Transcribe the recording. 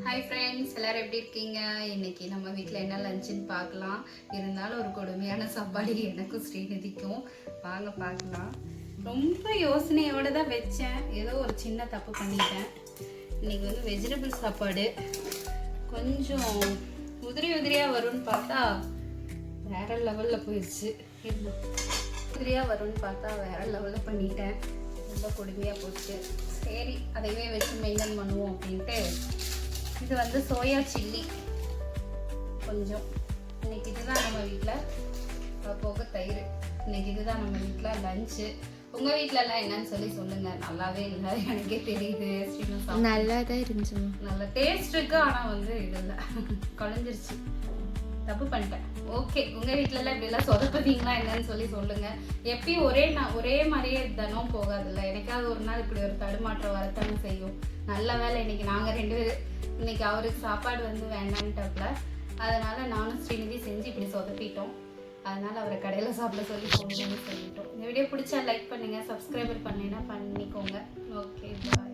Hi friends, எல்லாரும் எப்படி இருக்கீங்க? இன்னைக்கு நம்ம வீட்டில் என்ன லஞ்சுன்னு பார்க்கலாம். இருந்தாலும் ஒரு கொடுமையான சாப்பாடு எனக்கும் ஸ்ரீநிதிக்கும். வாங்க பார்க்கலாம். ரொம்ப யோசனையோடு தான் வச்சேன். ஏதோ ஒரு சின்ன தப்பு பண்ணிட்டேன். இன்னைக்கு வந்து வெஜிடபிள் சாப்பாடு கொஞ்சம் உதிரியாக வரும்னு பார்த்தா வேற லெவலில் போயிடுச்சு. உதிரியாக வரும்னு பார்த்தா வேற லெவலில் பண்ணிட்டேன். ரொம்ப கொடுமையாக போச்சு. சரி, அதையே வச்சு மெயின்டைன் பண்ணுவோம் அப்படின்ட்டு. இது வந்து சோயா சில்லி கொஞ்சம். இன்னைக்கு இதுதான் நம்ம வீட்டில் போக தயிர். இன்னைக்கு இதுதான் நம்ம வீட்டில் லஞ்சு. உங்கள் வீட்டிலலாம் என்னன்னு சொல்லி சொல்லுங்கள். நல்லாவே இல்லை, எனக்கே தெரியுது. நல்லா தான் இருந்துச்சு, நல்ல டேஸ்ட் இருக்கு. ஆனால் வந்து இது இல்லை, குழஞ்சிருச்சு. தப்பு பண்ணிட்டேன். ஓகே, உங்கள் வீட்டிலலாம் இப்படிலாம் சொதப்பதீங்களா என்னன்னு சொல்லி சொல்லுங்கள். எப்பயும் ஒரே மாதிரியே தினம் போகாதுல்ல. எனக்காவது ஒரு நாள் இப்படி ஒரு தடுமாற்றம் வரத்தானே செய்யும். நல்ல வேலை இன்னைக்கு நாங்கள் 2 பேர், இன்னைக்கு அவருக்கு சாப்பாடு வந்து வேண்டான்ட்டாப்ல. அதனால நானும் ஸ்ரீநிதி செஞ்சு இப்படி சொதப்பிட்டோம். அதனால அவரை கடையில் சாப்பிட சொல்லி சொல்லிட்டோம். இந்த வீடியோ பிடிச்சா லைக் பண்ணுங்கள், சப்ஸ்கிரைபர் பண்ணலைன்னா பண்ணிக்கோங்க. ஓகே, பாய்.